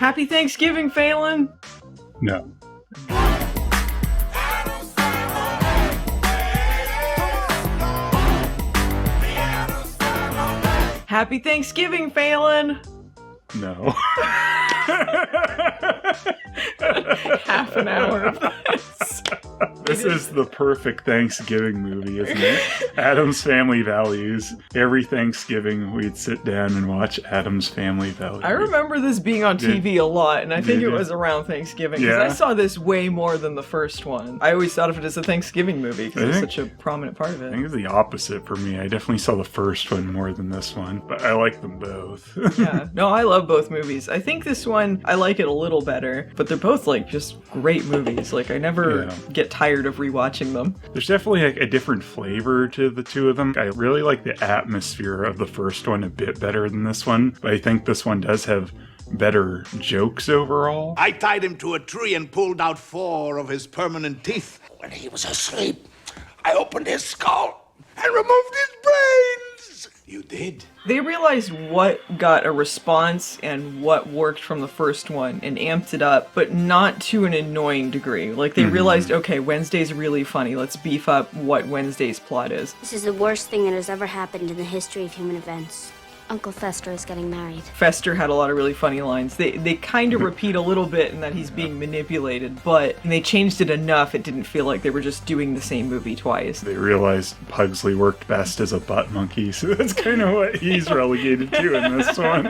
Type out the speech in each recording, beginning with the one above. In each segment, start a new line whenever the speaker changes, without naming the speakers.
Happy Thanksgiving, Phelan!
No.
Happy Thanksgiving, Phelan!
No.
Half an hour of this.
This is the perfect Thanksgiving movie, isn't it? Addams Family Values. Every Thanksgiving, we'd sit down and watch Addams Family Values.
I remember this being on TV a lot, and I think it was around Thanksgiving, because I saw this way more than the first one. I always thought of it as a Thanksgiving movie, because it's such a prominent part of it.
I think it's the opposite for me. I definitely saw the first one more than this one, but I like them both.
Yeah, no, I love both movies. I think this one, I like it a little better, but they're both, like, just great movies. Like, I never get tired of rewatching them.
There's definitely like a different flavor to the two of them. I really like the atmosphere of the first one a bit better than this one, but I think this one does have better jokes overall.
I tied him to a tree and pulled out 4 of his permanent teeth. When he was asleep, I opened his skull and removed his brains. You did?
They realized what got a response and what worked from the first one and amped it up, but not to an annoying degree. Like, they realized, okay, Wednesday's really funny. Let's beef up what Wednesday's plot is.
This is the worst thing that has ever happened in the history of human events. Uncle Fester is getting married.
Fester had a lot of really funny lines. They kind of repeat a little bit in that he's being manipulated, but they changed it enough it didn't feel like they were just doing the same movie twice.
They realized Pugsley worked best as a butt monkey, so that's kind of what he's relegated to in this one.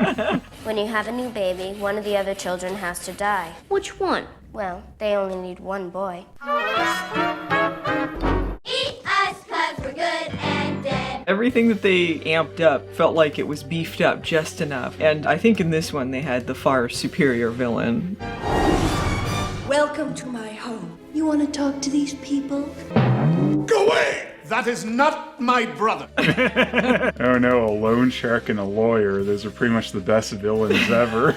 When you have a new baby, one of the other children has to die. Which one? Well, they only need one boy.
Eat us 'cause we're good and dead.
Everything that they amped up felt like it was beefed up just enough, and I think in this one they had the far superior villain.
Welcome to my home. You want to talk to these people?
Go away! That is not my brother.
Oh no, a loan shark and a lawyer. Those are pretty much the best villains ever.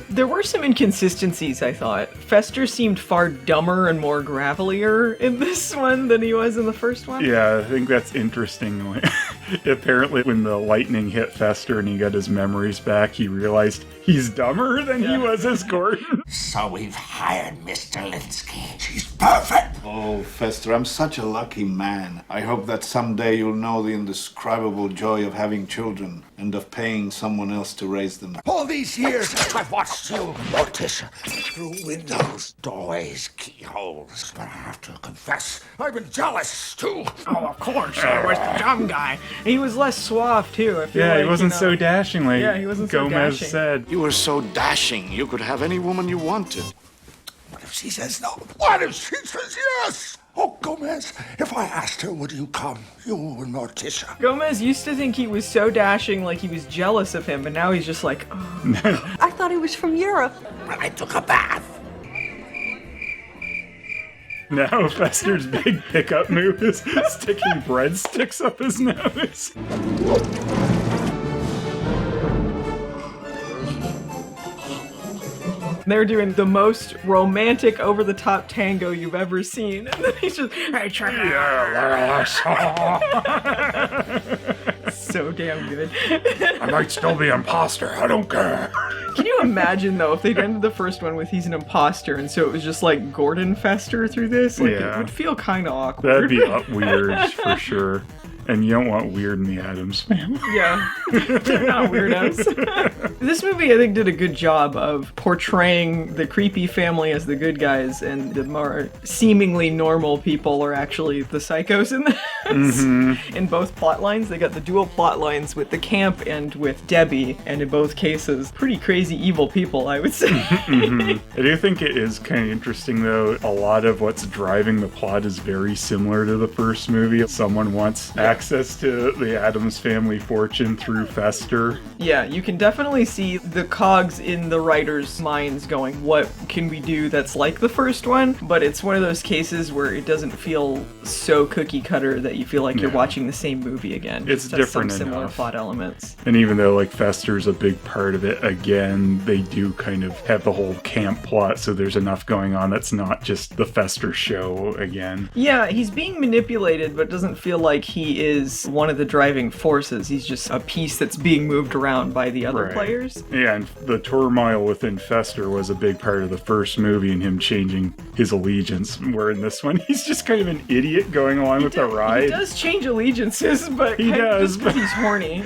There were some inconsistencies, I thought. Fester seemed far dumber and more gravelier in this one than he was in the first one.
Yeah, I think that's interesting. Apparently, when the lightning hit Fester and he got his memories back, he realized he's dumber than he was as Gordon.
So we've hired Miss Delinsky. She's perfect.
Oh, Fester, I'm such a lucky man. I hope that someday you'll know the indescribable joy of having children and of paying someone else to raise them.
All these years, I've watched you, Morticia, through windows, doorways, keyholes. But I have to confess, I've been jealous, too.
Oh, of course, I was the dumb guy. He was less suave, too. I feel
Yeah,
like,
he wasn't so dashing like
he wasn't so
Gomez
dashing.
said.
You were so dashing, you could have any woman you wanted.
What if she says no? What if she says yes? Oh, Gomez, if I asked her, would you come? You and Morticia.
Gomez used to think he was so dashing, like he was jealous of him, but now he's just like, oh.
I thought he was from Europe.
When I took a bath.
Now Fester's big pickup move is sticking breadsticks up his nose.
They're doing the most romantic, over-the-top tango you've ever seen. And then he's just, hey, check it out. So damn good.
I might still be imposter, I don't care.
Can you imagine, though, if they'd ended the first one with he's an imposter, and so it was just like Gordon Fester through this? Like, it would feel kind of awkward.
That'd be weird for sure. And you don't want weird in the Addams family.
Yeah, they're not weirdos. This movie, I think, did a good job of portraying the creepy family as the good guys, and the more seemingly normal people are actually the psychos in this. Mm-hmm. In both plot lines, they got the dual plot lines with the camp and with Debbie, and in both cases, pretty crazy evil people, I would say.
Mm-hmm. I do think it is kind of interesting, though. A lot of what's driving the plot is very similar to the first movie. Someone wants access to the Addams family fortune through Fester.
Yeah, you can definitely see the cogs in the writers' minds going, what can we do that's like the first one? But it's one of those cases where it doesn't feel so cookie cutter that you feel like you're watching the same movie again.
It's
just
different
some similar
enough.
plot elements.
And even though, like, Fester's a big part of it, again, they do kind of have the whole camp plot, so there's enough going on that's not just the Fester show again.
Yeah, he's being manipulated, but it doesn't feel like he is one of the driving forces. He's just a piece that's being moved around by the other
Right.
players.
Yeah, and the turmoil within Fester was a big part of the first movie and him changing his allegiance. Where in this one, he's just kind of an idiot going along with the ride.
He does change allegiances, but
He does,
just 'cause he's horny.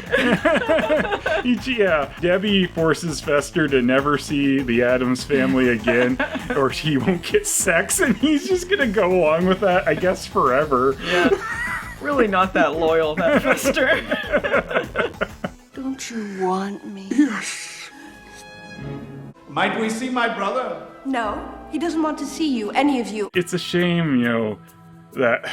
Yeah, Debbie forces Fester to never see the Addams family again, or he won't get sex, and he's just gonna go along with that, I guess, forever.
Yeah. Really not that loyal, that Fester.
Don't you want me?
Might we see my brother?
No, he doesn't want to see you, any of you.
It's a shame, that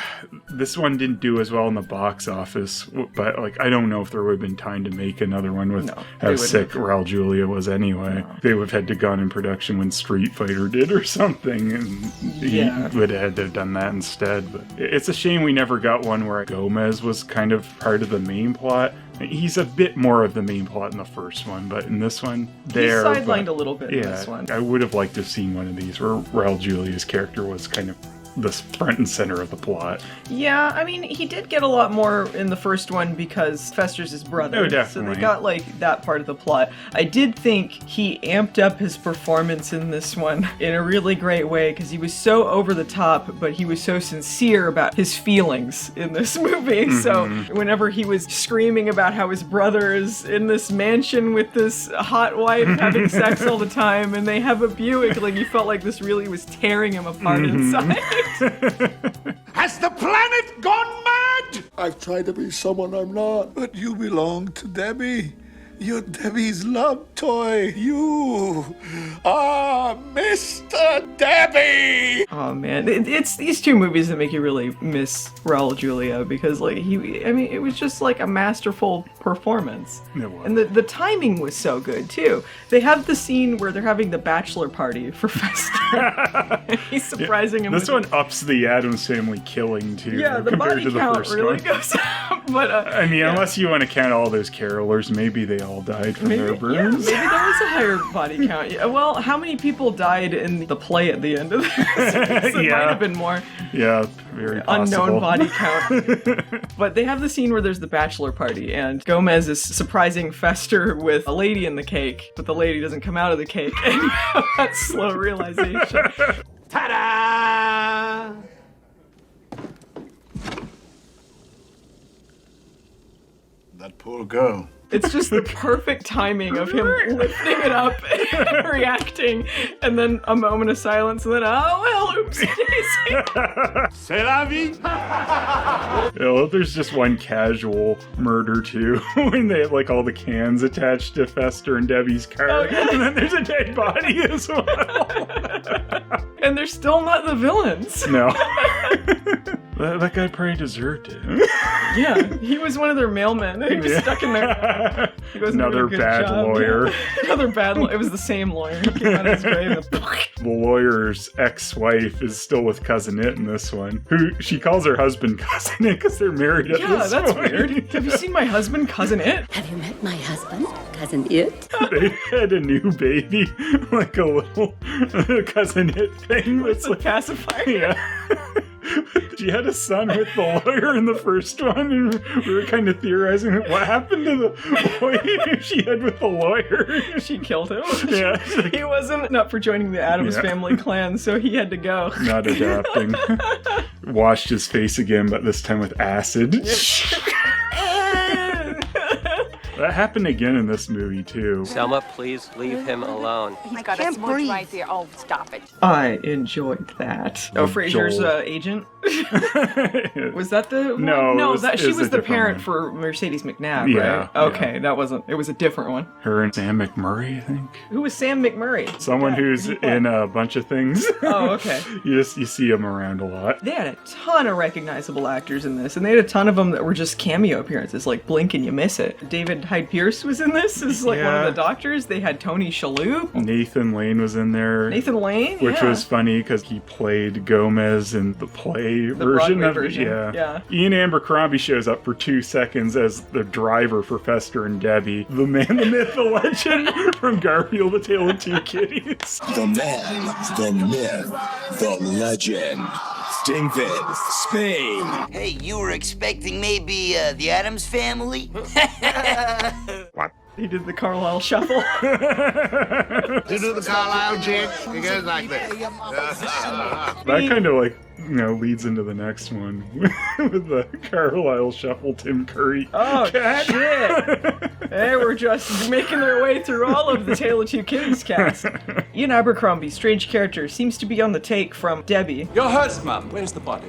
this one didn't do as well in the box office, but I don't know if there would have been time to make another one with how sick Raul Julia was anyway. No. They would have had to gone in production when Street Fighter did or something, and he would have had to have done that instead. But it's a shame we never got one where Gomez was kind of part of the main plot. He's a bit more of the main plot in the first one, but in this one,
He's sidelined a little bit in this one.
I would have liked to have seen one of these where Raul Julia's character was kind of the front and center of the plot.
Yeah, I mean, he did get a lot more in the first one because Fester's his brother.
Oh, definitely.
So they got, that part of the plot. I did think he amped up his performance in this one in a really great way because he was so over the top, but he was so sincere about his feelings in this movie. Mm-hmm. So whenever he was screaming about how his brother is in this mansion with this hot wife having sex all the time and they have a Buick, you felt like this really was tearing him apart inside.
Has the planet gone mad?
I've tried to be someone I'm not, but you belong to Debbie. You're Debbie's love toy. You are Mr. Debbie!
Oh man, it's these two movies that make you really miss Raul Julia because it was just a masterful performance.
It was.
And the timing was so good too. They have the scene where they're having the bachelor party for Fester. And he's surprising him.
This one ups the Addams family killing too.
Yeah, the
compared
body
to the
count
first
really
one.
goes up. But
unless you want to count all those carolers, maybe they all died from their burns.
Maybe there was a higher body count. Yeah, well, how many people died in the play at the end of this? It might have been more.
Yeah, very possible.
Unknown body count. But they have the scene where there's the bachelor party, and Gomez is surprising Fester with a lady in the cake, but the lady doesn't come out of the cake, and you have that slow realization.
Ta-da!
That poor girl.
It's just the perfect timing of him lifting it up and reacting, and then a moment of silence, and then, oh, well, oops.
C'est la vie!
There's just one casual murder, too, when they have, all the cans attached to Fester and Debbie's car, and then there's a dead body as well.
And they're still not the villains.
No. That guy probably deserved it.
Yeah, he was one of their mailmen. He was stuck in there. He wasn't
Another
doing a good
bad
job.
lawyer.
Another bad lawyer. It was the same lawyer. He came out of his grave and
The lawyer's ex-wife is still with Cousin It in this one. Who she calls her husband Cousin It because they're married at
yeah,
this
that's
point.
weird. Have you seen my husband, Cousin It?
Have you met my husband, Cousin It?
They had a new baby, like a little Cousin It thing.
With the pacifier.
Yeah. She had a son with the lawyer in the first one, and we were kind of theorizing what happened to the boy she had with the lawyer.
She killed him.
Yeah.
He wasn't up for joining the Addams family clan, so he had to go.
Not adapting. Washed his face again, but this time with acid. That happened again in this movie, too.
Selma, please leave him alone.
He's got a smooch right there. Oh, stop it.
I enjoyed that. Oh, Fraser's agent? Was that the one?
No,
she was the parent
one.
for Mercedes McNabb,
Yeah,
right? Okay, that wasn't, it was a different one.
Her and Sam McMurray, I think.
Who was Sam McMurray?
Someone who's in a bunch of things.
Oh, okay.
You see him around a lot.
They had a ton of recognizable actors in this, and they had a ton of them that were just cameo appearances, like blink and you miss it. David Hyde Pierce was in this as one of the doctors. They had Tony Shalhoub.
Nathan Lane was in there.
Nathan Lane,
which was funny because he played Gomez in the play version
Broadway
of
version.
it.
Yeah.
Ian Abercrombie shows up for 2 seconds as the driver for Fester and Debbie. The man, the myth, the legend from Garfield, The Tale of Two Kitties.
The man, the myth, the legend.
Stinkfist, Spain.
Hey, you were expecting maybe the Addams Family?
What?
He did the Carlisle shuffle.
You do the Carlisle jig? It goes like this.
That kind of like, leads into the next one with the Carlisle shuffle Tim Curry.
Oh, shit. They were just making their way through all of the Tale of Two Kitties cast. Ian Abercrombie, strange character, seems to be on the take from Debbie.
You're hurt, Mum. Where's the body?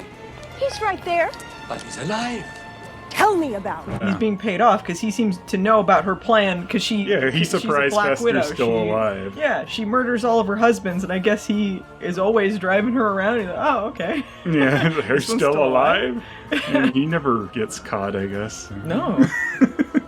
He's right there.
But he's alive.
Tell me about it.
He's being paid off because he seems to know about her plan because she's
surprised
a Black
Fester's
Widow.
still alive.
Yeah, she murders all of her husbands, and I guess he is always driving her around. He's like, oh, okay.
Yeah, they're
This one's
still alive? And he never gets caught, I guess.
No.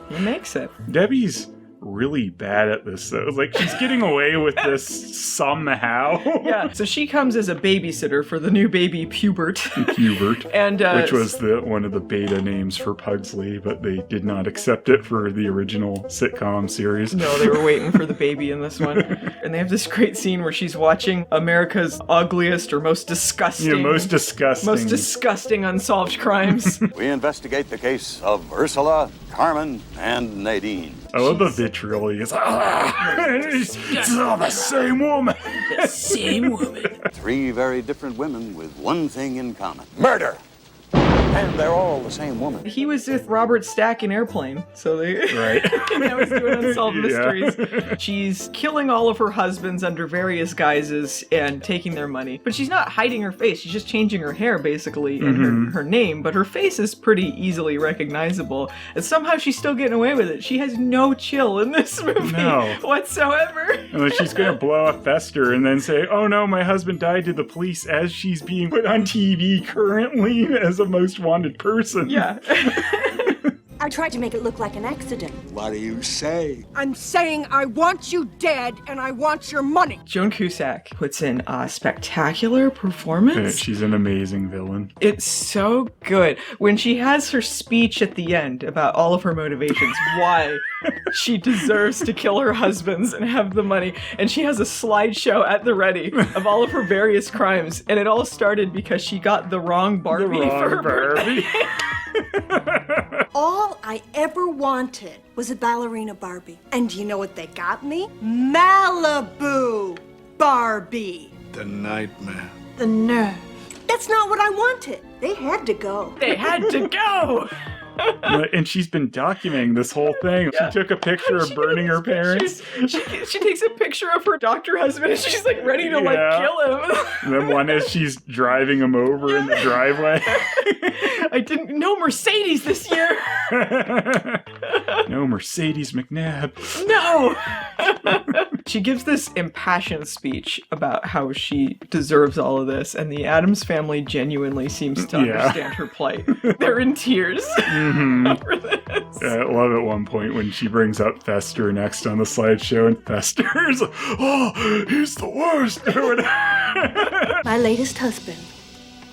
He makes it.
Debbie's really bad at this, though. Like, she's getting away with this somehow.
Yeah, so she comes as a babysitter for the new baby Pubert.
Pubert.
And,
which was one of the beta names for Pugsley, but they did not accept it for the original sitcom series.
No, they were waiting for the baby in this one. And they have this great scene where she's watching America's ugliest or most disgusting...
Yeah, most disgusting
unsolved crimes.
We investigate the case of Ursula, Carmen, and Nadine.
I love the vitriol. He goes, it's all the same woman.
The same woman.
Three very different women with one thing in common. Murder! And they're all the same woman.
He was with Robert Stack in Airplane, so they...
Right.
Now he's doing Unsolved
Yeah.
Mysteries. She's killing all of her husbands under various guises and taking their money. But she's not hiding her face. She's just changing her hair, basically, and her name. But her face is pretty easily recognizable. And somehow she's still getting away with it. She has no chill in this movie whatsoever.
And then she's going to blow up Fester and then say, oh no, my husband died to the police as she's being put on TV currently as a most wanted person.
Yeah.
I tried to make it look like an accident.
What do you say?
I'm saying I want you dead and I want your money.
Joan Cusack puts in a spectacular performance.
She's an amazing villain.
It's so good. When she has her speech at the end about all of her motivations, why she deserves to kill her husbands and have the money, and she has a slideshow at the ready of all of her various crimes, and it all started because she got the wrong Barbie for her birthday.
All I ever wanted was a ballerina Barbie. And do you know what they got me? Malibu Barbie.
The nightmare.
The nerve. That's not what I wanted. They had to go.
They had to go!
And she's been documenting this whole thing.
Yeah.
She took a picture of burning her parents.
She takes a picture of her doctor husband and she's like ready to like kill him.
And then one is she's driving him over in the driveway.
I didn't know Mercedes this year.
No, Mercedes McNabb.
No! She gives this impassioned speech about how she deserves all of this, and the Addams family genuinely seems to understand her plight. They're in tears over this.
I love at one point when she brings up Fester next on the slideshow, and Fester's, oh, he's the worst.
My latest husband.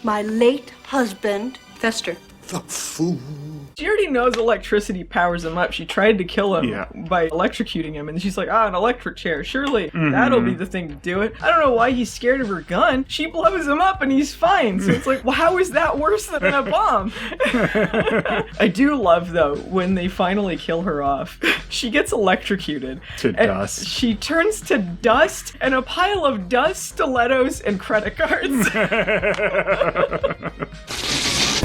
My late husband, Fester.
The fool.
She already knows electricity powers him up. She tried to kill him by electrocuting him, and she's like, an electric chair. Surely that'll be the thing to do it. I don't know why he's scared of her gun. She blows him up and he's fine. So it's like, well, how is that worse than a bomb? I do love, though, when they finally kill her off, she gets electrocuted.
To dust.
She turns to dust and a pile of dust, stilettos, and credit cards.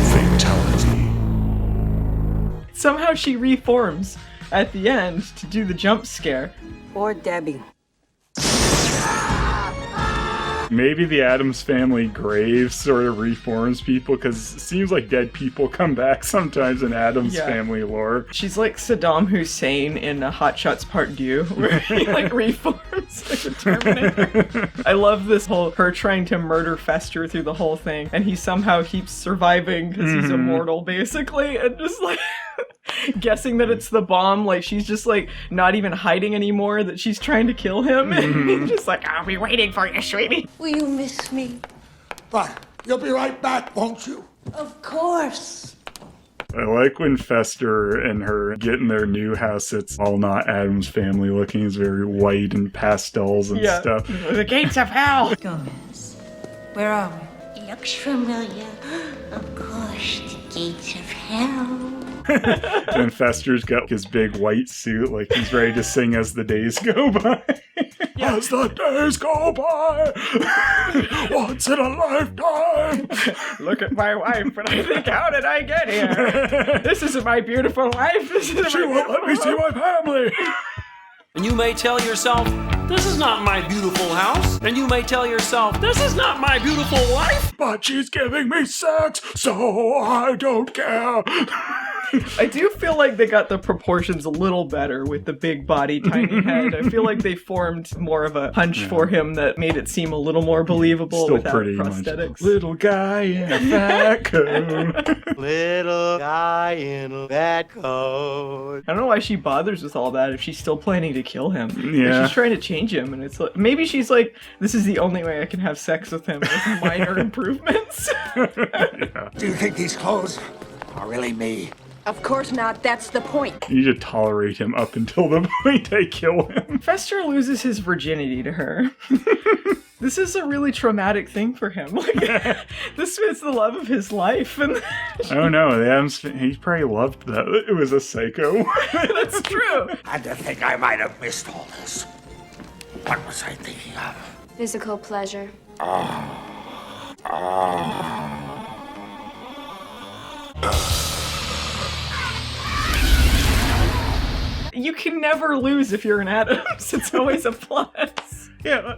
Fatality.
Somehow she reforms at the end to do the jump scare.
Poor Debbie.
Maybe the Addams family grave sort of reforms people, because it seems like dead people come back sometimes in Addams family lore.
She's like Saddam Hussein in Hot Shots Part 2, where he like reforms like a Terminator. I love this whole her trying to murder Fester through the whole thing, and he somehow keeps surviving because he's immortal, basically, and just like guessing that it's the bomb. Like she's just like not even hiding anymore that she's trying to kill him, and he's just like, I'll be waiting for you, sweetie.
Will you miss me?
But you'll be right back, won't you?
Of course.
I like when Fester and her get in their new house. It's all not Addams family looking. It's very white and pastels and stuff.
The gates of hell.
Gomez, where are we?
looks familiar. Of course, the gates of hell.
And Fester's got his big white suit, like he's ready to sing as the days go by. As the days go by, once in a lifetime.
Look at my wife, and I think, how did I get here? This isn't my beautiful wife.
She won't let me see my family.
And you may tell yourself, this is not my beautiful house. And you may tell yourself, this is not my beautiful wife.
But she's giving me sex, so I don't care.
I do feel like they got the proportions a little better with the big body, tiny head. I feel like they formed more of a hunch for him that made it seem a little more believable
Still
without
pretty
prosthetics.
Much. Little guy in a fat coat.
Little guy in a fat coat.
I don't know why she bothers with all that if she's still planning to kill him.
Yeah.
Like, she's trying to change him, and it's like, maybe she's like, this is the only way I can have sex with him with minor improvements.
Yeah.
Do you think these clothes are really me?
Of course not. That's the point.
You need to tolerate him up until the point I kill him.
Fester loses his virginity to her. This is a really traumatic thing for him. Like, this is the love of his life. And
I don't know. He probably loved that. It was a psycho.
That's true.
And to think I might have missed all this. What was I thinking of?
Physical pleasure.
You can never lose if you're an Addams. It's always a plus.
Yeah,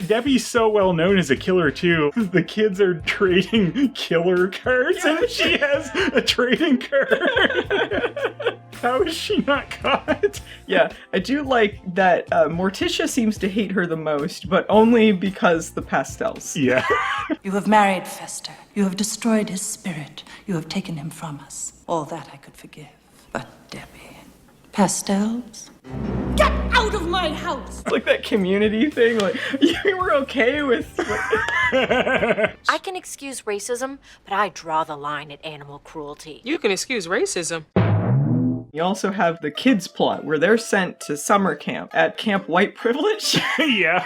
Debbie's so well known as a killer too. The kids are trading killer cards and she has a trading card. How is she not caught?
Yeah, I do like that Morticia seems to hate her the most, but only because the pastels.
Yeah.
You have married Fester. You have destroyed his spirit. You have taken him from us. All that I could forgive. But Debbie... Pastels?
Get out of my house!
Like that community thing, like, you were okay with...
I can excuse racism, but I draw the line at animal cruelty.
You can excuse racism.
You also have the kids plot, where they're sent to summer camp at Camp White Privilege.
Yeah.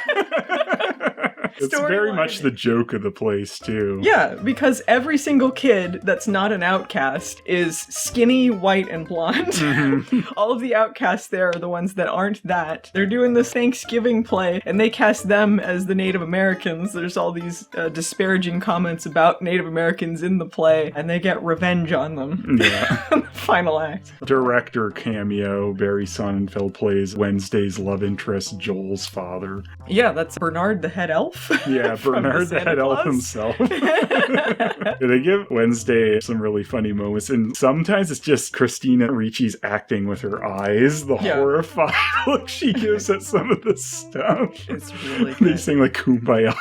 It's very much the joke of the place, too.
Yeah, because every single kid that's not an outcast is skinny, white, and blonde. Mm-hmm. All of the outcasts there are the ones that aren't that. They're doing this Thanksgiving play, and they cast them as the Native Americans. There's all these disparaging comments about Native Americans in the play, and they get revenge on them.
Yeah.
The final act.
Director cameo, Barry Sonnenfeld plays Wednesday's love interest, Joel's father.
Yeah, that's Bernard the head elf.
Yeah, Bernard the head elf himself. They give Wednesday some really funny moments, and sometimes it's just Christina Ricci's acting with her eyes, the horrified look she gives at some of this stuff.
It's really good.
They sing like Kumbaya.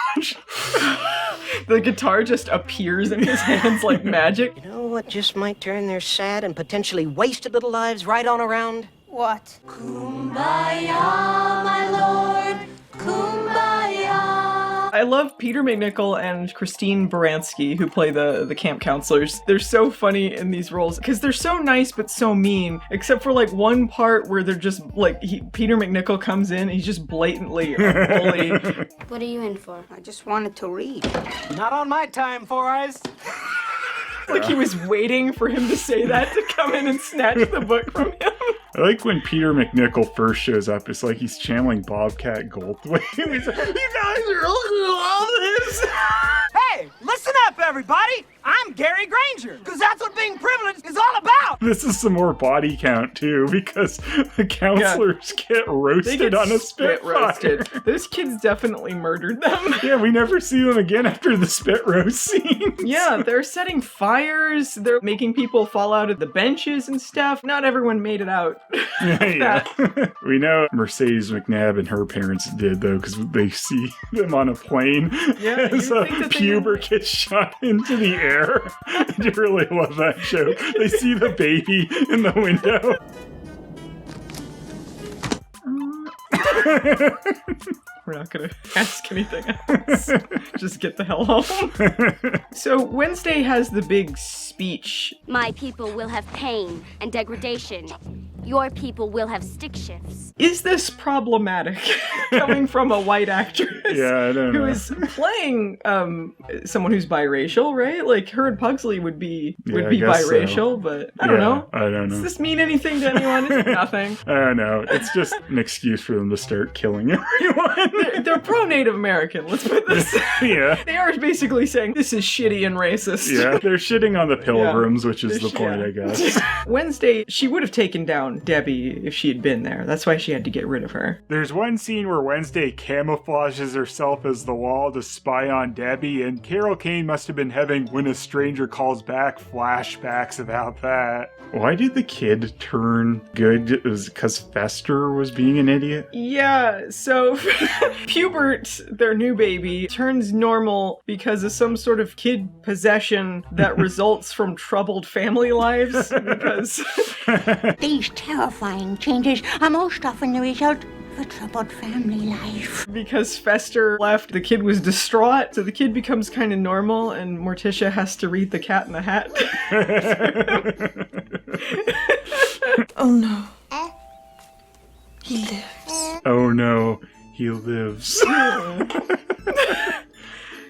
The guitar just appears in his hands like magic.
You know what just might turn their sad and potentially wasted little lives right on around?
What? Kumbaya, my lord, kumbaya.
I love Peter McNichol and Christine Baranski, who play the camp counselors. They're so funny in these roles because they're so nice but so mean, except for like one part where they're just like, Peter McNichol comes in, he's just blatantly a bully.
What are you in for?
I just wanted to read. Not on my time, Four Eyes.
Like he was waiting for him to say that to come in and snatch the book from him.
I like when Peter McNichol first shows up, it's like he's channeling Bobcat Goldthwait. He's like, you guys are looking at all this.
Hey, listen up, everybody. I'm Gary Granger, because that's what being privileged is all about.
This is some more body count, too, because the counselors get roasted on a spit roasted.
Those kids definitely murdered them.
Yeah, we never see them again after the spit roast scene.
Yeah, they're setting fires. They're making people fall out of the benches and stuff. Not everyone made it out.
Yeah. We know Mercedes McNabb and her parents did, though, because they see them on a plane as a Pubert gets shot into the air. I do really love that joke. They see the baby in the window.
We're not gonna ask anything else. Just get the hell home. So Wednesday has the big speech.
My people will have pain and degradation. Your people will have stick shifts.
Is this problematic coming from a white actress
Yeah, I don't know.
who is playing someone who's biracial, right? Like her and Pugsley would be
I guess
biracial,
so.
but I don't know.
I don't know.
Does this mean anything to anyone? It's nothing.
I don't know. It's just an excuse for them to start killing everyone.
They're pro-Native American, let's put this.
Yeah.
They are basically saying this is shitty and racist.
Yeah, they're shitting on the pilgrims, which is the point,
Yeah.
I guess.
Wednesday, she would have taken down Debbie if she had been there. That's why she had to get rid of her.
There's one scene where Wednesday camouflages herself as the wall to spy on Debbie, and Carol Kane must have been having When a Stranger Calls Back flashbacks about that. Why did the kid turn good? It was because Fester was being an idiot?
Yeah, so Pubert, their new baby, turns normal because of some sort of kid possession that results from troubled family lives. Because
These terrifying changes are most often the result of a troubled family life.
Because Fester left, the kid was distraught, so the kid becomes kind of normal, and Morticia has to read The Cat in the Hat.
Oh no. He lives.
Oh no, he lives. I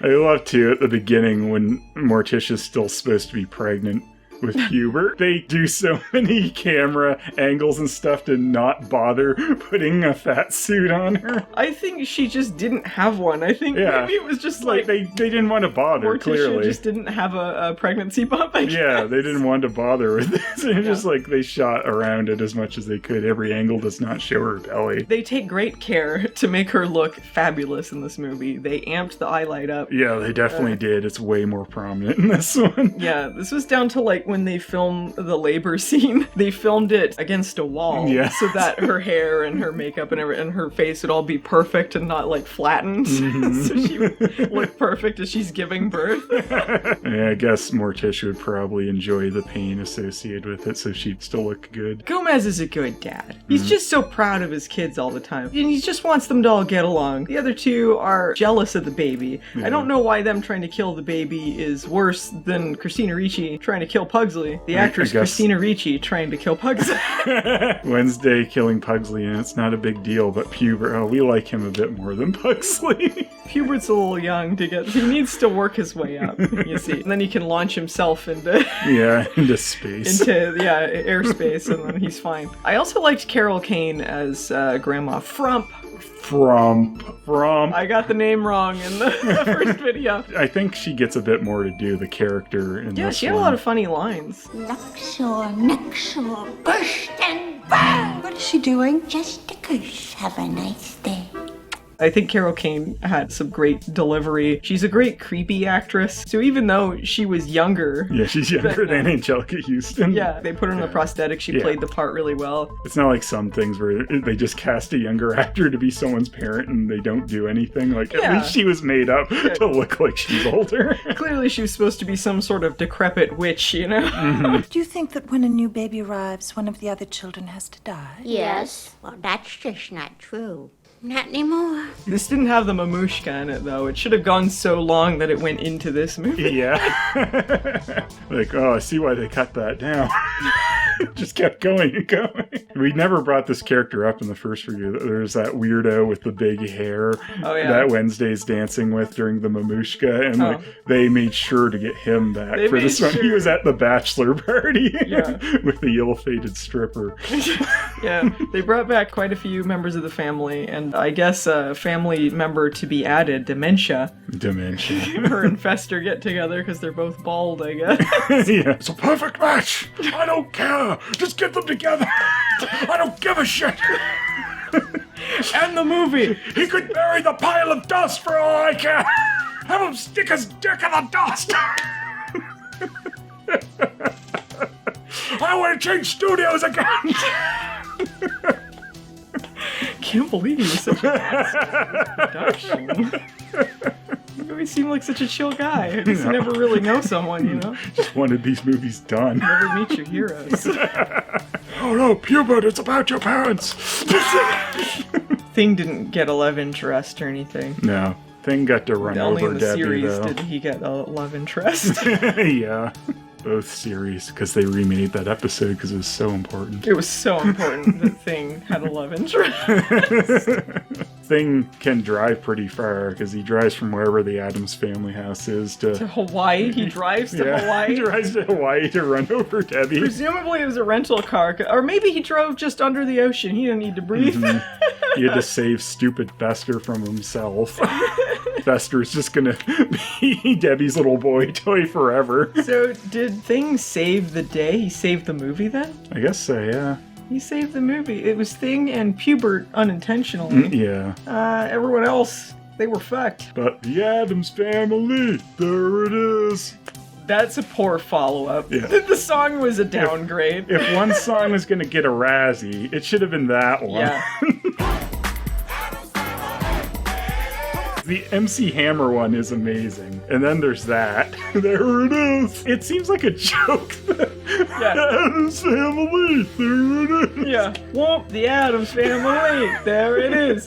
love too at the beginning when Morticia's still supposed to be pregnant with Pubert. They do so many camera angles and stuff to not bother putting a fat suit on her.
I think she just didn't have one. I think maybe it was just like
they didn't want to bother,
Morticia
clearly.
just didn't have a pregnancy bump, I guess.
Yeah, they didn't want to bother with this. It's just like they shot around it as much as they could. Every angle does not show her belly.
They take great care to make her look fabulous in this movie. They amped the highlight up.
Yeah, they definitely did. It's way more prominent in this one.
Yeah, this was down to like when they filmed the labor scene, they filmed it against a wall so that her hair and her makeup and her face would all be perfect and not like flattened. So she would look perfect as she's giving birth.
Yeah, I guess Morticia would probably enjoy the pain associated with it, so she'd still look good.
Gomez is a good dad. He's just so proud of his kids all the time. And he just wants them to all get along. The other two are jealous of the baby. I don't know why them trying to kill the baby is worse than Christina Ricci trying to kill Pugsley. The actress Christina Ricci trying to kill Pugsley.
Wednesday killing Pugsley, and it's not a big deal, but Pubert, we like him a bit more than Pugsley.
Pubert's a little young to get, he needs to work his way up, you see. And then he can launch himself into
space.
Into airspace, and then he's fine. I also liked Carol Kane as Grandma Frump. I got the name wrong in the first video.
I think she gets a bit more to do, the character in this one.
Yeah, she had a lot of funny lines.
Luxor, gush and burn.
What is she doing?
Just a curse. Have a nice day.
I think Carol Kane had some great delivery. She's a great creepy actress. So even though she was younger...
Yeah, she's younger than Angelica Houston.
Yeah, they put her in the prosthetic. She played the part really well.
It's not like some things where they just cast a younger actor to be someone's parent and they don't do anything. Like, at least she was made up to look like she's older.
Clearly she was supposed to be some sort of decrepit witch, you know?
Do you think that when a new baby arrives, one of the other children has to die?
Yes. Well, that's just not true. Not anymore.
This didn't have the mamushka in it, though. It should have gone so long that it went into this movie.
Yeah. Like, oh, I see why they cut that down. Just kept going and going. We never brought this character up in the first review. There's that weirdo with the big hair that Wednesday's dancing with during the mamushka, and like, they made sure to get him back for this one. He was at the bachelor party with the ill-fated stripper.
Yeah, they brought back quite a few members of the family, and I guess a family member to be added, Dementia. Her and Fester get together because they're both bald, I guess.
Yeah. It's a perfect match. I don't care. Just get them together. I don't give a shit.
And the movie.
He could bury the pile of dust for all I care. Have him stick his dick in the dust. I want to change studios again.
Can't believe he was such a production. You always seem like such a chill guy. I just never really know someone, you know?
Just wanted these movies done.
Never meet your heroes.
Oh no, Pubert, it's about your parents.
Thing didn't get a love interest or anything.
No. Thing got to run
Only
over
in the
Debbie,
series
though.
did he get a love interest.
Yeah. Both series, because they remade that episode because it was so important.
It was so important that Thing had a love interest.
Thing can drive pretty far because he drives from wherever the Addams Family house is to
Hawaii. He drives to Hawaii.
He drives to Hawaii to run over Debbie.
Presumably it was a rental car, or maybe he drove just under the ocean. He didn't need to breathe.
He had to save stupid Fester from himself. Fester's just gonna be Debbie's little boy toy forever.
So did Thing save the day? He saved the movie then?
I guess so, yeah.
He saved the movie. It was Thing and Pubert unintentionally.
Yeah.
Everyone else, they were fucked.
But the Addams Family, there it is.
That's a poor follow-up.
Yeah.
The song was a downgrade.
If one song was gonna get a Razzie, it should have been that one.
Yeah.
The MC Hammer one is amazing. And then there's that. There it is. It seems like a joke.
Yeah.
Addams Family, there it is.
Yeah. Whoop, the Addams Family. There it is.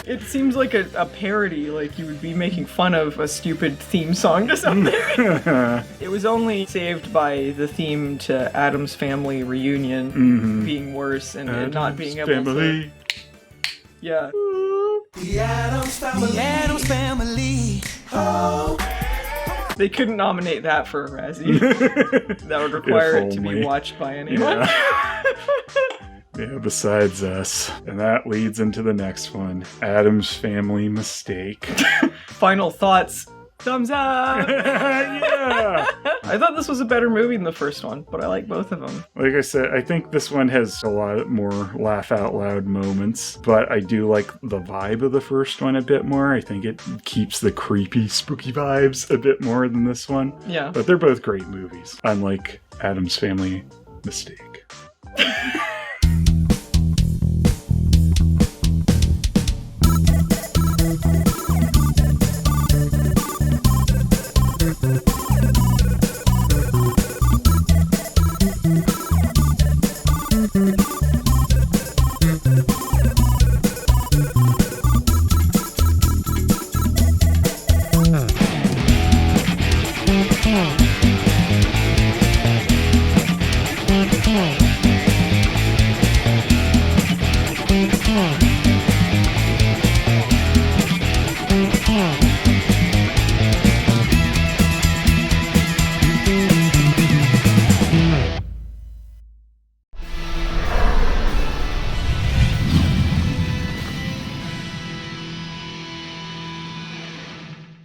It seems like a parody, like you would be making fun of a stupid theme song to something. It was only saved by the theme to Addams Family Reunion being worse and not being able to... Yeah.
The Addams Family. The Addams Family. Oh.
They couldn't nominate that for a Razzie. That would require it to be watched by anyone.
Yeah, besides us. And that leads into the next one. Addams Family Mistake.
Final thoughts. Thumbs up!
Yeah!
I thought this was a better movie than the first one, but I like both of them.
Like I said, I think this one has a lot more laugh out loud moments, but I do like the vibe of the first one a bit more. I think it keeps the creepy, spooky vibes a bit more than this one.
Yeah.
But they're both great movies, unlike Addams Family Mistake.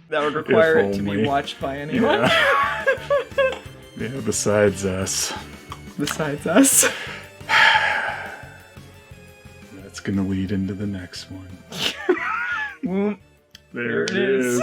That would require it to be watched by anyone.
Yeah, besides us.
Besides us.
That's gonna lead into the next one.
Well,
there it is.